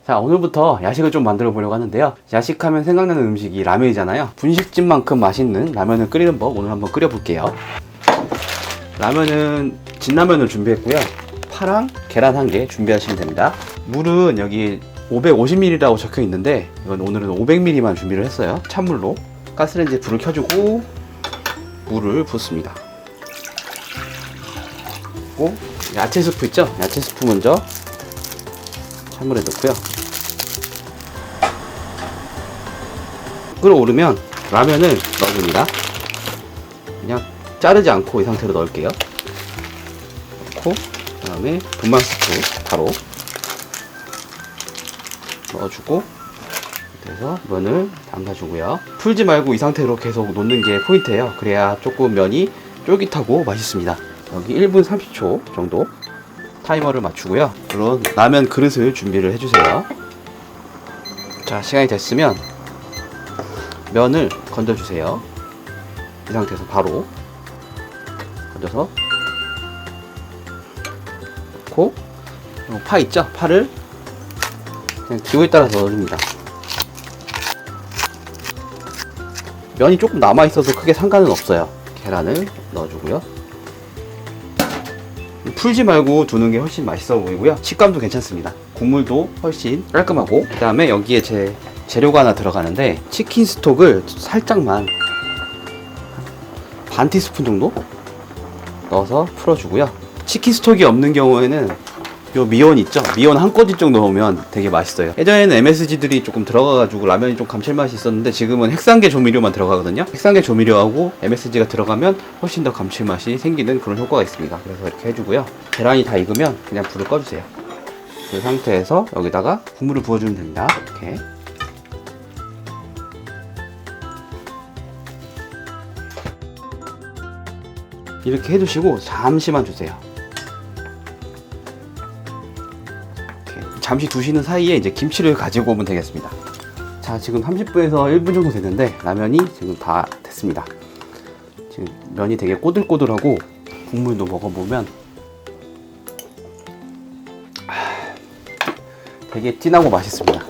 자, 오늘부터 야식을 좀 만들어 보려고 하는데요. 야식하면 생각나는 음식이 라면이잖아요. 분식집만큼 맛있는 라면을 끓이는 법 오늘 한번 끓여 볼게요. 라면은 진라면을 준비했고요. 파랑 계란 1개 준비하시면 됩니다. 물은 여기 550ml라고 적혀 있는데 이건 오늘은 500ml만 준비를 했어요. 찬물로 가스레인지에 불을 켜주고 물을 붓습니다. 그리고 야채 스프 있죠? 야채 스프 먼저 찬물에 넣고요. 끓어오르면 라면을 넣어줍니다. 그냥 자르지 않고 이 상태로 넣을게요. 넣고 그 다음에 분말 스프 바로 넣어주고 그래서 면을 담가주고요. 풀지 말고 이 상태로 계속 놓는 게 포인트예요. 그래야 조금 면이 쫄깃하고 맛있습니다. 여기 1분 30초 정도 타이머를 맞추고요. 그런 라면 그릇을 준비를 해주세요. 자, 시간이 됐으면 면을 건져주세요. 이 상태에서 바로 건져서 넣고 파 있죠? 파를 그냥 기호에 따라서 넣어줍니다. 면이 조금 남아있어도 크게 상관은 없어요. 계란을 넣어주고요. 풀지 말고 두는 게 훨씬 맛있어 보이고요. 식감도 괜찮습니다. 국물도 훨씬 깔끔하고 그 다음에 여기에 재료가 하나 들어가는데 치킨 스톡을 살짝만 반 티스푼 정도 넣어서 풀어주고요. 치킨 스톡이 없는 경우에는 요 미원 있죠? 미원 한 꼬집 정도 넣으면 되게 맛있어요. 예전에는 MSG들이 조금 들어가가지고 라면이 좀 감칠맛이 있었는데 지금은 핵산계 조미료만 들어가거든요. 핵산계 조미료하고 MSG가 들어가면 훨씬 더 감칠맛이 생기는 그런 효과가 있습니다. 그래서 이렇게 해주고요. 계란이 다 익으면 그냥 불을 꺼주세요. 그 상태에서 여기다가 국물을 부어주면 됩니다. 이렇게 이렇게 해두시고 잠시만 두세요. 잠시 두시는 사이에 이제 김치를 가지고 오면 되겠습니다. 자, 지금 30분에서 1분 정도 됐는데 라면이 지금 다 됐습니다. 지금 면이 되게 꼬들꼬들하고 국물도 먹어보면 되게 진하고 맛있습니다.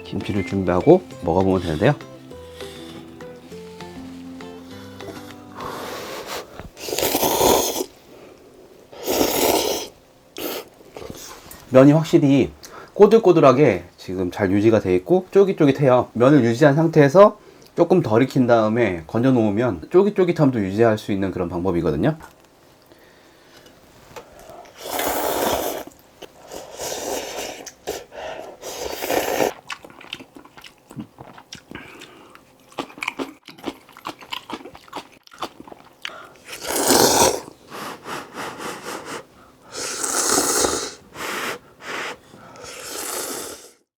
김치를 준비하고 먹어보면 되는데요. 면이 확실히 꼬들꼬들하게 지금 잘 유지가 되어 있고 쫄깃쫄깃해요. 면을 유지한 상태에서 조금 덜 익힌 다음에 건져 놓으면 쫄깃쫄깃함도 유지할 수 있는 그런 방법이거든요.